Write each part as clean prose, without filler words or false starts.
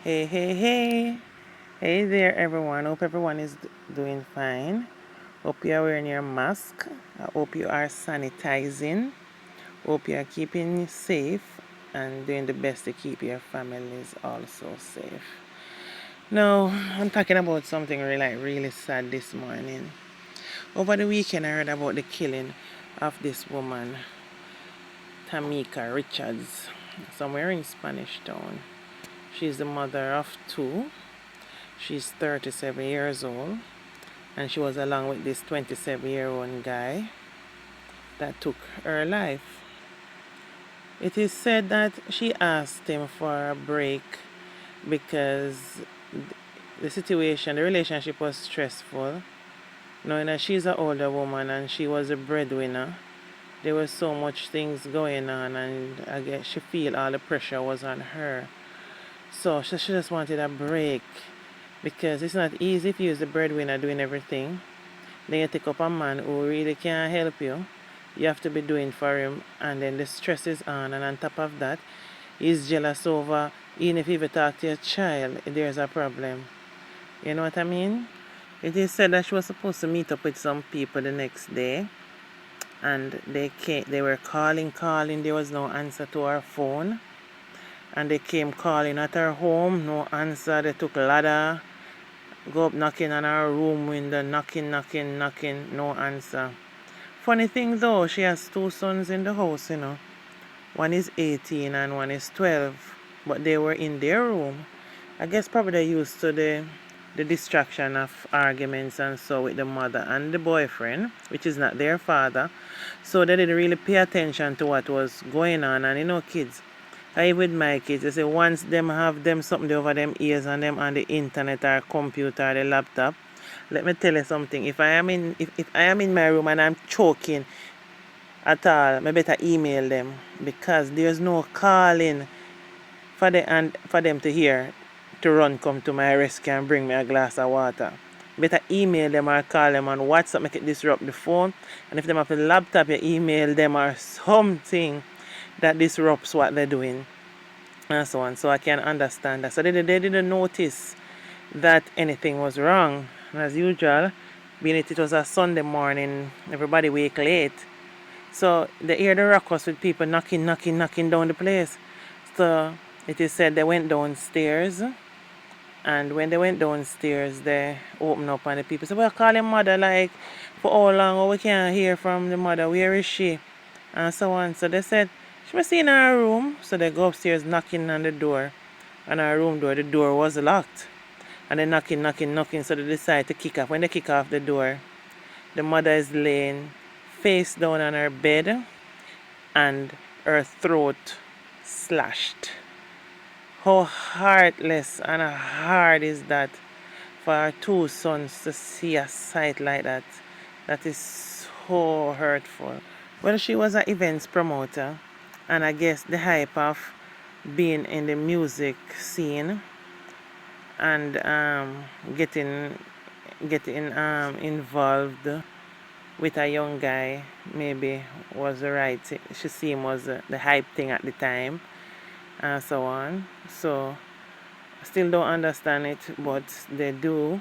Hey, hey, hey. Hey there, everyone. Hope everyone is doing fine. Hope you are wearing your mask. I hope you are sanitizing. Hope you are keeping safe and doing the best to keep your families also safe. Now, I'm talking about something really sad this morning. Over the weekend, I heard about the killing of this woman, Tameka Richards, somewhere in Spanish Town. She's the mother of two. She's 37 years old, and she was along with this 27-year-old guy that took her life. It is said that she asked him for a break because the relationship was stressful. Knowing that she's an older woman and she was a breadwinner, there was so much things going on, and I guess she feel all the pressure was on her. So she just wanted a break because it's not easy if you're the breadwinner doing everything. Then you take up a man who really can't help you. You have to be doing for him, and then the stress is on, and on top of that, he's jealous over even if you ever talk to your child, there's a problem. You know what I mean? It is said that she was supposed to meet up with some people the next day, and they were calling, there was no answer to her phone. And they came calling at her home, no answer. They took a ladder, go up knocking on her room window, knocking, no answer. Funny thing though, she has two sons in the house. One is 18 and one is 12. But they were in their room. I guess probably they're used to the distraction of arguments and so with the mother and the boyfriend, which is not their father. So they didn't really pay attention to what was going on. And kids, I with my kids, they say once them have them something over them ears and them on the internet or computer or the laptop, let me tell you something. If I am in my room and I'm choking at all, I better email them because there's no calling for them to hear to run come to my rescue and bring me a glass of water. Better email them or call them on WhatsApp, make it disrupt the phone. And if them have a laptop, you email them or something that disrupts what they're doing and so on. So I can understand that. So they didn't notice that anything was wrong. And as usual, being it was a Sunday morning, everybody wake late. So they hear the ruckus with people knocking down the place. So it is said they went downstairs. And when they went downstairs, they opened up and the people said, well, call your mother, like, for how long? Oh, we can't hear from the mother. Where is she? And so on. So they said, she must be in her room. So they go upstairs knocking on the door. On her room door, the door was locked. And they knocking. So they decide to kick off. When they kick off the door, the mother is laying face down on her bed and her throat slashed. How heartless and hard is that for our two sons to see a sight like that? That is so hurtful. Well, she was an events promoter, and I guess the hype of being in the music scene and getting involved with a young guy maybe was the right thing. She seemed was the hype thing at the time and so on. So I still don't understand it, but they do.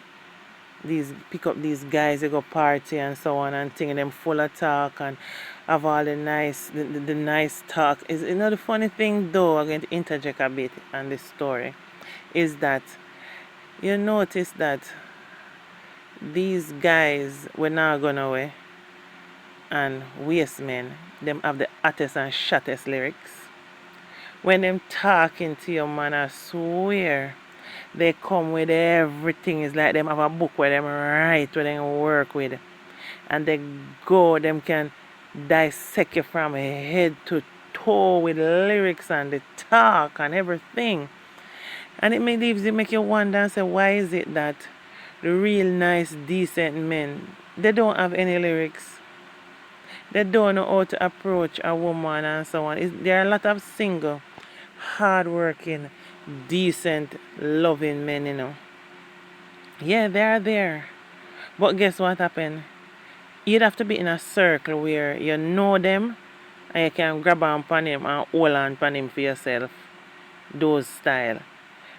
These pick up these guys, they go party and so on and think them full of talk and have all the nice talk. Is the funny thing though, I'm going to interject a bit on this story, is that you notice that these guys were not gone away and waste men, them have the hottest and shottest lyrics. When them talking to you, man, I swear they come with everything. It's like them have a book where them write, where them work with. And they go, them can dissect you from head to toe with lyrics and the talk and everything. And it make you wonder and say, why is it that the real nice, decent men, they don't have any lyrics? They don't know how to approach a woman and so on. There are a lot of single, hard-working, decent, loving men. Yeah, they are there. But guess what happened? You'd have to be in a circle where you know them and you can grab on him and hold on him for yourself. Those style.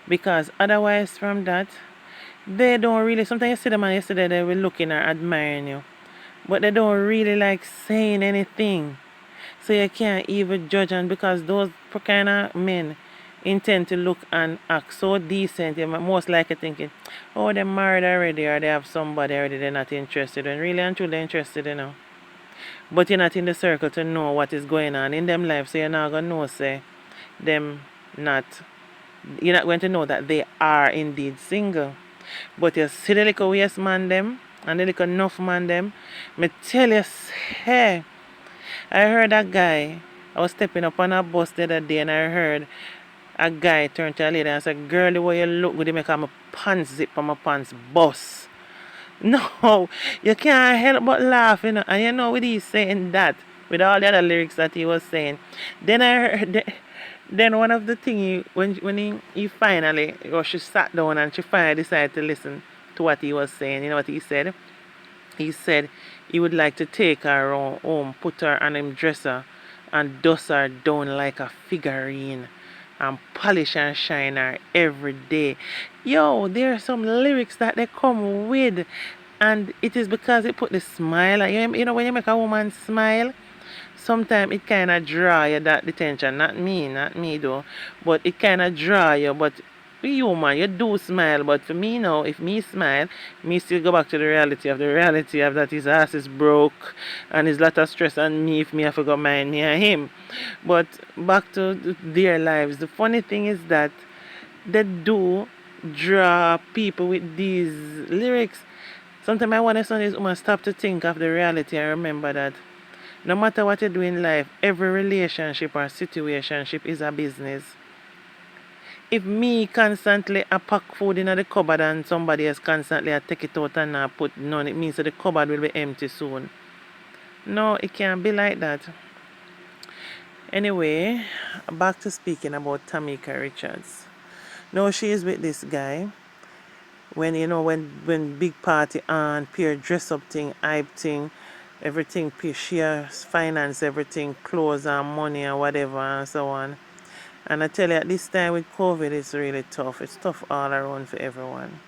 Because otherwise from that, they don't really, sometimes you see them and yesterday they were looking or admiring you, but they don't really like saying anything. So you can't even judge, and because those kind of men intend to look and act so decent, you're most likely thinking, oh, they're married already or they have somebody already they're not interested in. Really and truly interested, you know. But you're not in the circle to know what is going on in them life, so you're not gonna know, say, them not, you're not going to know that they are indeed single. But you see the little waste man them and the little enough man them, me tell you, hey, I heard a guy, I was stepping up on a bus the other day and I heard a guy turn to a lady and said, girl, the way you look good, you make my pants zip on my pants bust. No, you can't help but laugh, you know. And you know, with he saying that, with all the other lyrics that he was saying, then I heard, then one of the thing when he finally, or she sat down and she finally decided to listen to what he was saying. You know what he said? He said he would like to take her home, put her on him dresser, and dust her down like a figurine, and polish and shine her every day. Yo, there are some lyrics that they come with, and it is because it put the smile. You know, when you make a woman smile, sometimes it kind of draw you that attention. Not me though, but it kind of draw you. But we human, you do smile. But for me now, if me smile, me still go back to the reality of that his ass is broke and his lot of stress on me if me I forgot mind me and him. But back to their lives. The funny thing is that they do draw people with these lyrics. Sometimes I want to son this woman stop to think of the reality and remember that no matter what you do in life, every relationship or situationship is a business. If me constantly a pack food in the cupboard and somebody else constantly a take it out and not put none, it means that the cupboard will be empty soon. No, it can't be like that. Anyway, back to speaking about Tameka Richards. Now she is with this guy. When you know when big party on, pure dress up thing, hype thing, everything she finance everything, clothes and money and whatever and so on. And I tell you, at this time with COVID, it's really tough. It's tough all around for everyone.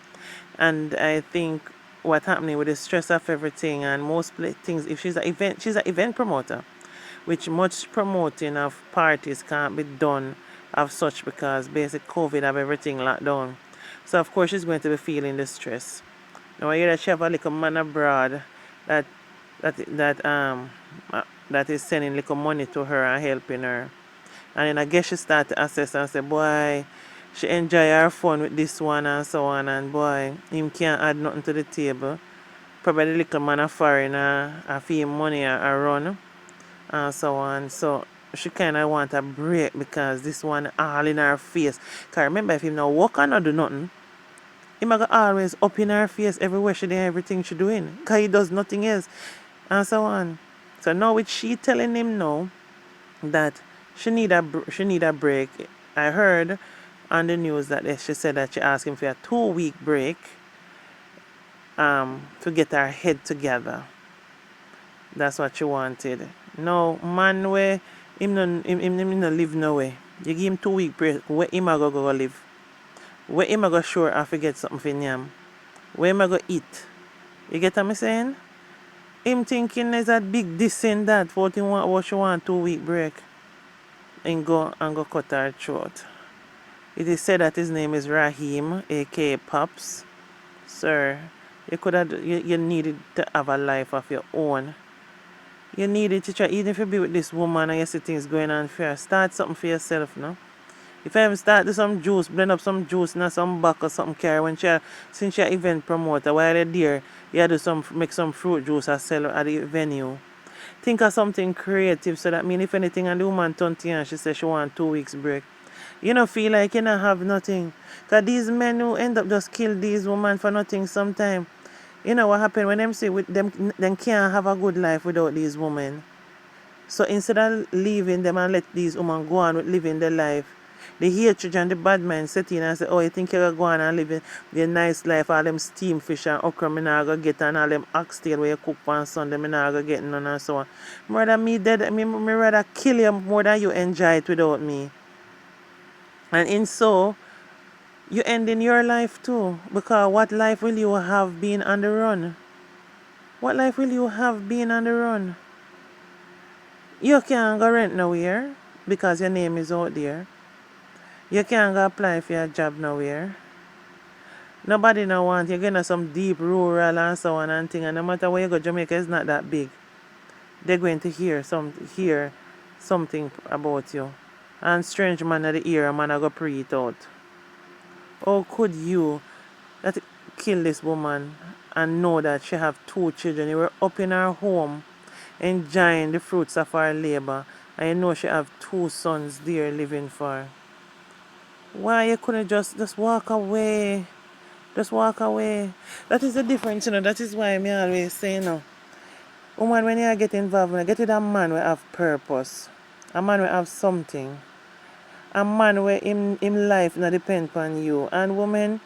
And I think what's happening with the stress of everything and most things, if she's an event promoter, which much promoting of parties can't be done of such because basic COVID have everything locked down. So of course she's going to be feeling the stress. Now I hear that she have a little man abroad that that is sending little money to her and helping her. And then I guess she start to assess and say, boy, she enjoy her fun with this one and so on, and boy, him can't add nothing to the table. Probably the little man a foreign a fee money a run and so on. So she kinda want a break because this one all in her face. Cause remember if him now walk and not do nothing, him go always up in her face everywhere she doing everything she doing. Cause he does nothing else. And so on. So now with she telling him now that she need a break. I heard on the news that she said that she asked him for a 2 week break to get her head together. That's what she wanted. No man where him no live no way. You give him 2 week break, where him a go live? Where him a go sure I forget something for him? Where him a go eat? You get what I'm saying? Him thinking there's a big this and that for what she want 2 week break. And go cut her throat. It is said that his name is Raheem, aka Pops. Sir, you needed to have a life of your own. You needed to try, even if you be with this woman and you see things going on for her, start something for yourself, no? If I even start do some juice, blend up some juice and some back or something carry when since you're event promoter, while you're there, you do make some fruit juice or sell at the venue. Think of something creative so that mean if anything and the woman turn to you and she says she want 2 weeks break. You don't feel like you don't have nothing. Because these men who end up just kill these women for nothing sometime. You know what happened when them say with them can't have a good life without these women. So instead of leaving them and let these women go on with living their life, the hatred and the bad mind set in and say, oh, you think you're going to go on and live the nice life, all them steam fish and okra me not going to get and all them oxtail where you cook on Sunday, me not going to get none and so on. Rather me dead, me rather kill you more than you enjoy it without me. And in so, You end in your life too. Because what life will you have been on the run? What life will you have been on the run? You can't go rent nowhere because your name is out there. You can't go apply for a job nowhere. Nobody no want you getting some deep rural and so on and thing. And no matter where you go, Jamaica is not that big. They're going to hear something about you. And strange man at the ear, a man I go pre it out. How could you that kill this woman and know that she have two children? You were up in her home enjoying the fruits of her labor, and you know she have two sons there living for her. Why you couldn't just walk away? Just walk away. That is the difference, That is why me always say, woman, when you get involved, when you get with a man will have purpose, a man will have something, a man where him life not depend on you, and women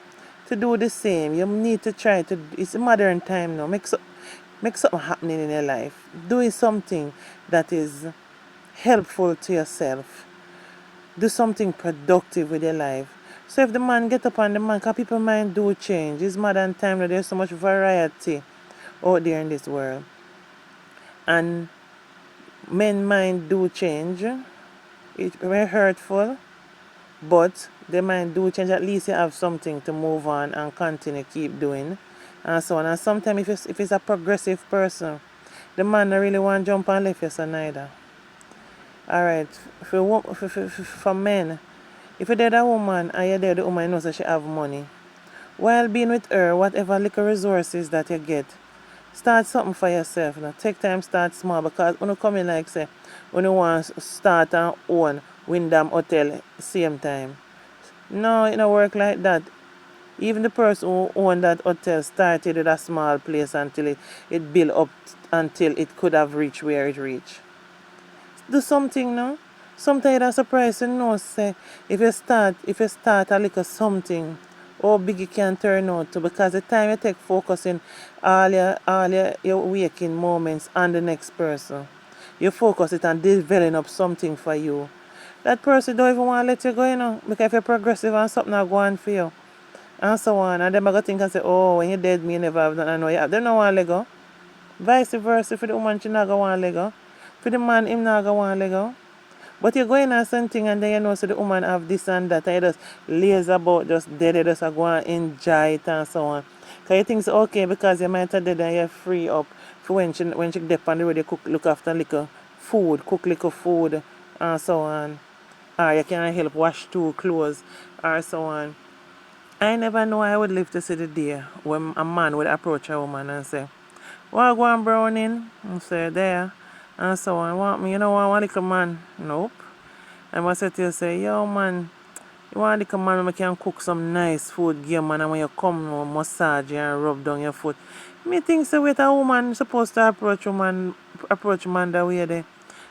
to do the same. You need to try to. It's modern time now. Make something happening in your life. Do something that is helpful to yourself. Do something productive with your life. So if the man get up on the man, because people mind do change. It's modern time now. There's so much variety out there in this world. And men mind do change. It's very hurtful. But the mind do change. At least you have something to move on and continue keep doing. And so on. And sometimes if it's a progressive person, the man don't really want to jump and left you so neither. Alright. For men, if you're there a woman and you're there the woman knows that she have money, while being with her, whatever little resources that you get, start something for yourself. Now. Take time, start small, because when you come in like say, when you want to start and own Wyndham Hotel same time. No, it don't work like that. Even the person who owned that hotel started with a small place until it built up until it could have reached where it reached. Do something now. Sometimes it's surprised to know say if you start a little something, how big it can turn out to, because the time you take focusing your waking moments on the next person, you focus it on developing up something for you. That person don't even want to let you go, because if you're progressive and something are going for you. And so on. And them I go think and say, oh, when you dead me you never have nothing. I know you have. They don't want to let go. Vice versa, for the woman she not go want to let go. For the man him not go want to let go. But you go in on something and then you know so the woman have this and that and you just lazy about just dead, you just go and enjoy it and so on. Because you think it's okay because you might have dead and you're free up for when she dip on the road you look after little food, cook little food and so on. Or you can help wash two clothes or so on. I never know I would live to see the day when a man would approach a woman and say, "What go on browning?" And say, "There." And so on. Want me, want little man? Nope. I must say to you, say, yo man, you want little man when can cook some nice food, give man, and when you come massage you and rub down your foot. Me think so with a woman supposed to approach man that way there.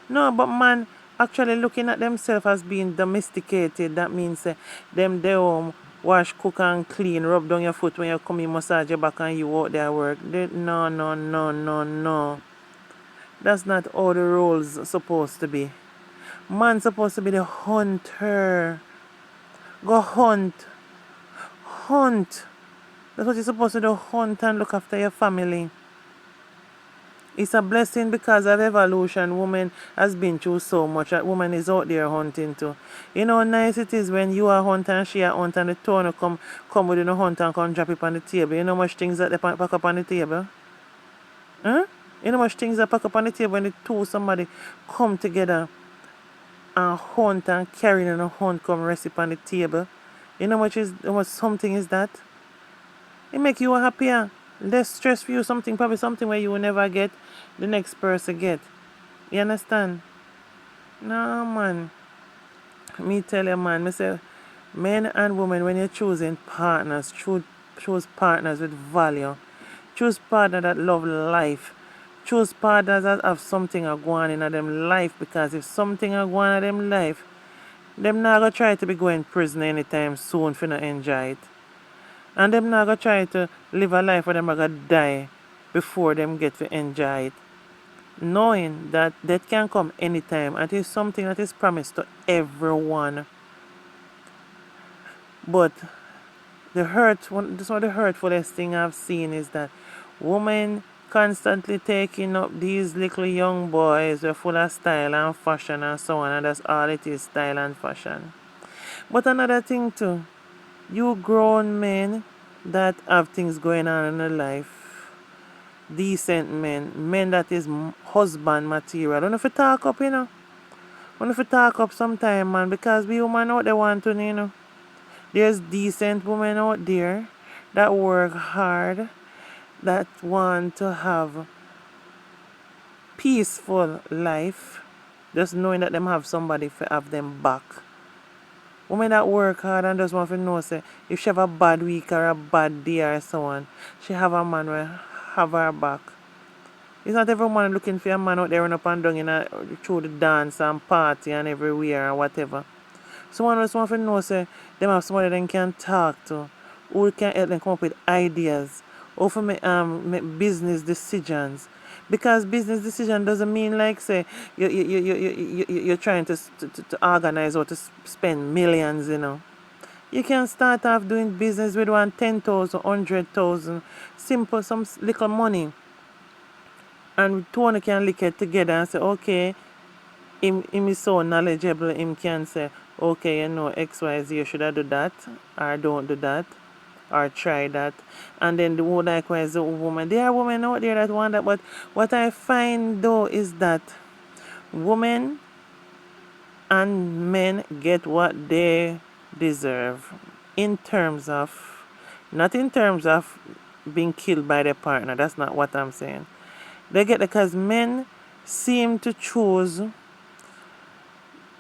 No, but man actually looking at themselves as being domesticated. That means them they home wash, cook and clean, rub down your foot when you come in massage your back and you out there work. No, no, no, no, no. That's not how the roles supposed to be. Man supposed to be the hunter. Go hunt. Hunt. That's what you're supposed to do. Hunt and look after your family. It's a blessing because of evolution. Woman has been through so much. That woman is out there hunting too. You know how nice it is when you are hunting and she are hunting and the two come with the hunt and come drop it on the table. You know much things that they pack up on the table? Huh? You know much things that pack up on the table when the two somebody come together and hunt and carrying on a hunt come rest on the table. You know how much something is that? It make you happier. Less stress for you, probably something where you will never get, the next person get. You understand? No man. Me tell you man, me say men and women when you're choosing partners, choose partners with value. Choose partners that love life. Choose partners that have something going on in them life, because if something going on in them life, them not gonna try to be going prison anytime soon for not enjoy it. And them not gonna try to live a life where them are gonna die before them get to enjoy it. Knowing that death can come anytime and it is something that is promised to everyone. But This one of the hurtfulest thing I've seen is that women constantly taking up these little young boys who are full of style and fashion and so on, and that's all it is, style and fashion. But another thing too, you grown men that have things going on in their life, decent men, men that is husband material. Don't know if you talk up, you know. Don't know if you talk up sometime, man, because we women out there want to, you know. There's decent women out there that work hard, that want to have peaceful life, just knowing that them have somebody to have them back. Women that work hard and just want to know, say, if she have a bad week or a bad day or so on, she have a man will have her back. It's not every woman looking for a man out there run up and down in through the dance and party and everywhere or whatever. Someone else want to know, say, them have somebody they can talk to, who can help them come up with ideas, or for make business decisions. Because business decision doesn't mean like, say, you're trying to organize or to spend millions, you know. You can start off doing business with 10,000, 100,000, simple, some little money. And two one can lick it together and say, okay, him is so knowledgeable, him can say, okay, you know, XYZ, should I do that? Or don't do that? Or try that? And then the likewise the woman. There are women out there that want that, but what I find though is that women and men get what they deserve in terms of, not in terms of being killed by their partner. That's not what I'm saying. They get it because men seem to choose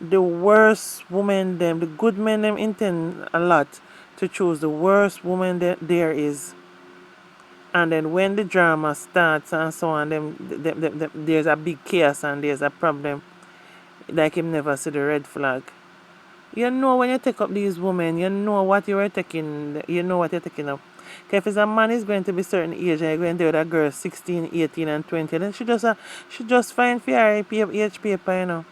the worst woman them. The good men them intend a lot to choose the worst woman that there is. And then when the drama starts and so on, there's a big chaos and there's a problem. Like him never see the red flag. You know when you take up these women, you know what you are taking, you know what you're taking up. Because if it's a man is going to be certain age and you're going to do with a girl 16, 18 and 20, then she just find for her age paper, you know.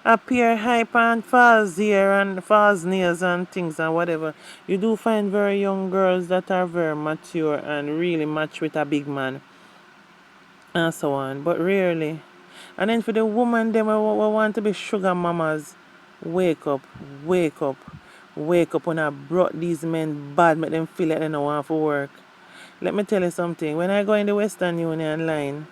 Appear hype and false hair and false nails and things and whatever. You do find very young girls that are very mature and really match with a big man and so on, but rarely. And then for the woman, them who want to be sugar mamas, wake up, wake up, wake up when I brought these men bad, make them feel like they don't want to work. Let me tell you something. When I go in the Western Union line,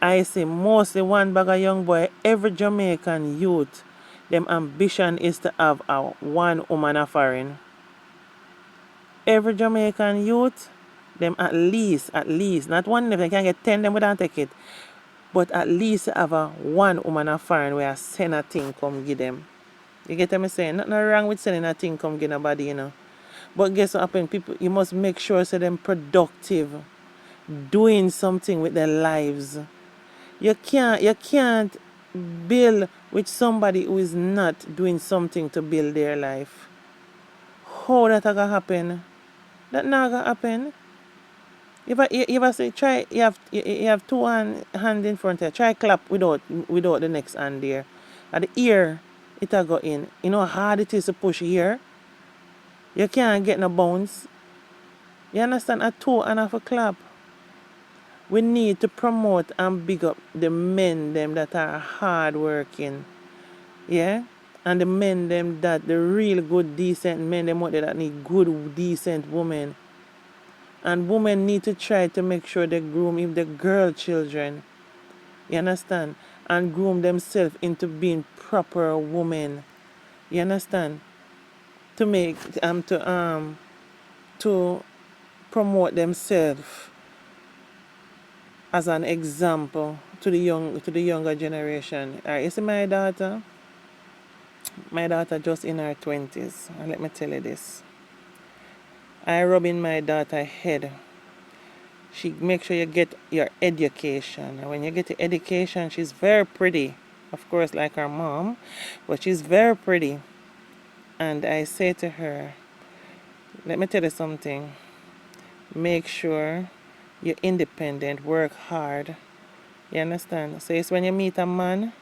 I see mostly one bag of young boy, every Jamaican youth, them ambition is to have a one woman a foreign. Every Jamaican youth, them at least, not one of them can get 10 them without take it. But at least have a one woman a foreign where I send a thing come give them. You get what I'm saying? Nothing wrong with sending a thing come give nobody, you know. But guess what happen? People, you must make sure so them productive, doing something with their lives. You can't build with somebody who is not doing something to build their life. How that gonna happen? That not gonna happen. You ever say try you have two hand in front here. Try clap without the next hand there. At the ear it a go in. You know how hard it is to push here? You can't get no bounce. You understand? A toe and a clap. We need to promote and big up the men them that are hard working. Yeah? And the men them that the real good decent men them out there that need good decent women. And women need to try to make sure they groom if the girl children. You understand? And groom themselves into being proper women. You understand? To make to promote themselves as an example to the younger generation. Alright, you see my daughter? My daughter just in her 20s. And let me tell you this. I rub in my daughter's head. She make sure you get your education. And when you get your education, she's very pretty. Of course, like her mom. But she's very pretty. And I say to her, let me tell you something. Make sure you're independent. Work hard. You understand? So it's when you meet a man,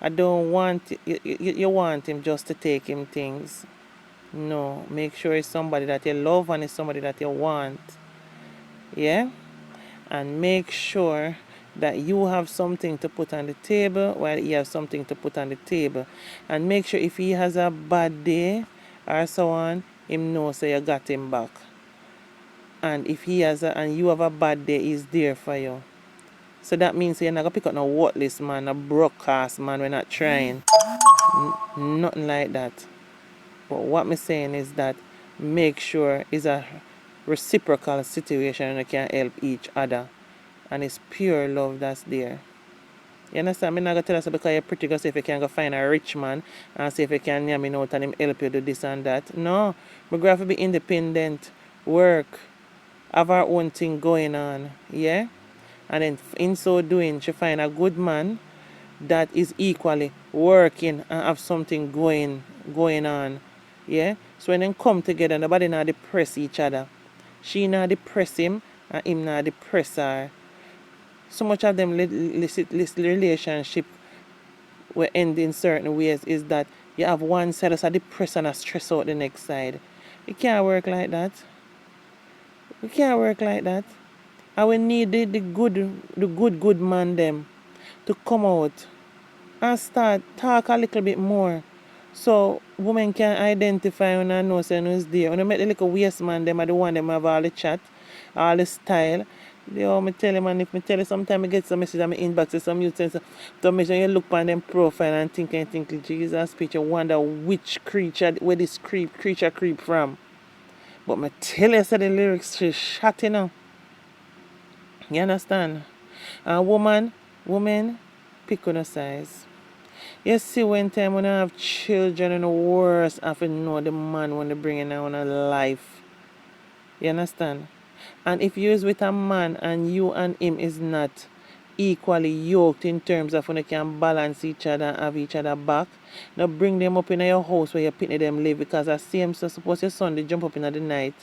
I don't want you want him just to take him things. No, make sure it's somebody that you love and it's somebody that you want. Yeah? And make sure that you have something to put on the table while he has something to put on the table. And make sure if he has a bad day or so on, him know so you got him back. And if he has and you have a bad day, he's there for you. So that means you're not gonna pick up no worthless man, a broadcast man, we're not trying. Nothing like that. But what I'm saying is that make sure it's a reciprocal situation and you can help each other. And it's pure love that's there. You understand? I'm not going to tell us because you're pretty, go say if you can go find a rich man and see if you can name him out and him help you do this and that. No. We're going to be independent, work, have our own thing going on. Yeah? And then in so doing, she find a good man that is equally working and have something going on. Yeah? So when they come together, nobody not depress each other. She not depress him and him not depress her. So much of them relationship will end in certain ways is that you have one side that's a depressed and a stress out the next side. It can't work like that. It can't work like that. I will need the good man them to come out and start talk a little bit more. So women can identify when I know someone is there. When I met the little waste man, them are the one them have all the chat, all the style. They all me tell him, and if me tell you sometimes I get some message on my inbox with some youth sense to make sure you look on them profile and think Jesus speech, you wonder which creature where this creature creep from. But me tell you say the lyrics she shot, you know. You understand? And woman, pick on a size. You see when time when I have children and the worst I have to know the man when they bring in on a life. You understand? And if you is with a man and you and him is not equally yoked in terms of when they can balance each other and have each other back, now bring them up in your house where you pitney them live because I see him so suppose your son they jump up in the night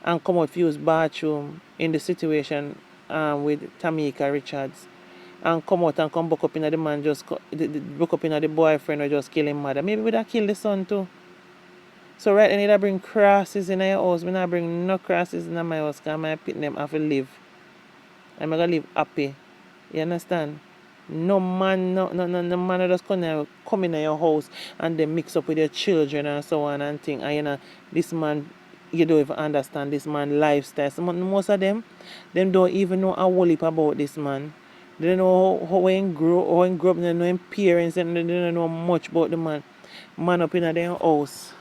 and come out to use bathroom in the situation with Tameka Richards and come out and come back up in the man just broke up in the boyfriend or just kill him mother. Maybe we would kill the son too. So right, I need to bring crosses in your house. I not bring no crosses in my house because my pit them have to live. I'm going to live happy. You understand? No man just come in your house and then mix up with your children and so on and thing. And you know, this man, you don't even understand this man lifestyle. So most of them don't even know a whole heap about this man. They don't know how he grew up, they don't know his parents, and they don't know much about the man. Man up in their house.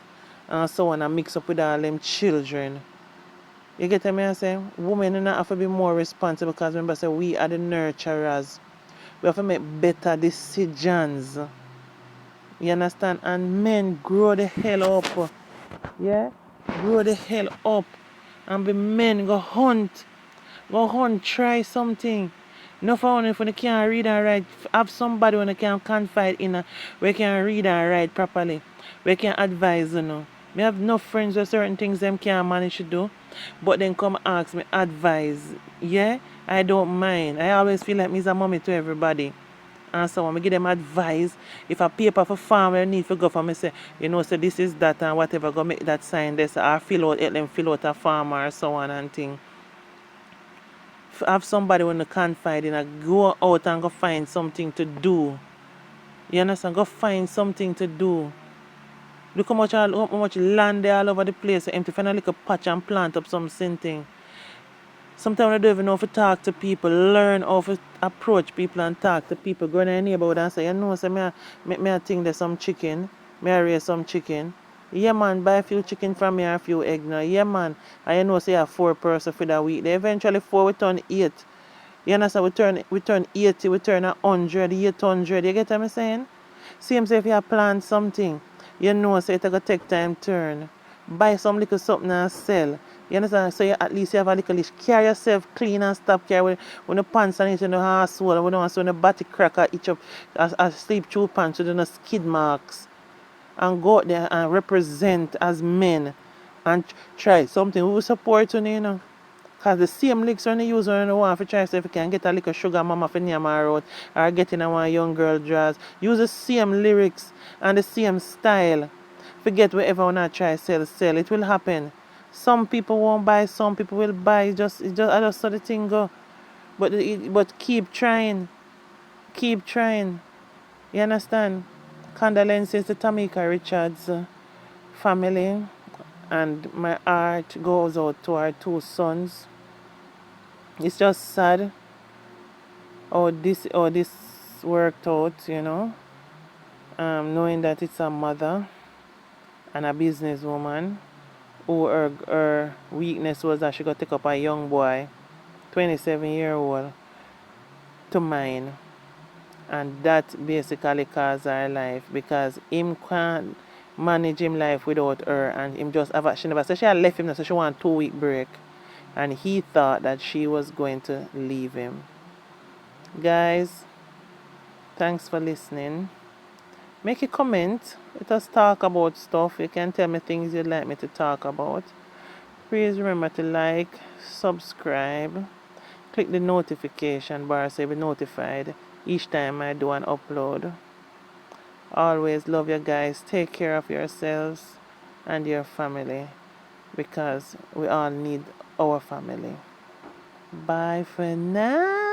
And so on and mix up with all them children. You get me? I say, women do not have to be more responsible because remember, say we are the nurturers. We have to make better decisions. You understand? And men grow the hell up. Yeah? Grow the hell up. And be men go hunt. Go hunt, try something. No for only if you can't read and write. Have somebody when you can confide in where you can read and write properly. Where you can advise you know. Me have no friends with certain things them can't manage to do. But then come ask me advice. Yeah? I don't mind. I always feel like me is a mommy to everybody. And so when I give them advice, if a paper for farmer need to go for me say, you know, so this is that and whatever, go make that sign this or help them fill out a farmer or so on and thing. Have somebody when they confide in and go out and go find something to do. You understand? Go find something to do. Look how much land there all over the place. Empty find a little patch and plant up something. Sometimes I don't even know how to talk to people, learn how to approach people and talk to people. Go in your neighborhood and say, you know, so I think there's some chicken. I raise some chicken. Yeah, man, buy a few chicken from me or a few eggs now. Yeah, man. And you know, say you have 4 person for that week. They eventually 4, we turn 8. You understand? We turn 80, we turn 100, 800. You get what I'm saying? Same say if you plant something, you know, so it's going to take time turn. Buy some little something and sell. You understand? So you at least you have a little list. Carry yourself clean and stop carry when the pants and it in the asshole. We don't want to when the body cracker itch up as sleep through pants with the skid marks. And go out there and represent as men and try something. We will support you know. Because the same licks when you use when you want to try so if you can get a little sugar mama for name her out or get in a one young girl dress. Use the same lyrics and the same style. forget wherever when I try sell. It will happen. Some people won't buy, some people will buy. I just saw the thing go. But keep trying. Keep trying. You understand? Condolences to Tameka Richards' family, and my heart goes out to our two sons. It's just sad how this worked out. Knowing that it's a mother and a businesswoman who her weakness was that she got take up a young boy, 27-year-old, to mine. And that basically caused her life because him can't manage him life without her, and him just have she never said she had left him, so she want 2 week break, and he thought that she was going to leave him. Guys, thanks for listening. Make a comment. Let us talk about stuff. You can tell me things you'd like me to talk about. Please remember to like, subscribe, click the notification bar so you'll be notified each time I do an upload. Always love you guys. Take care of yourselves and your family because we all need our family. Bye for now.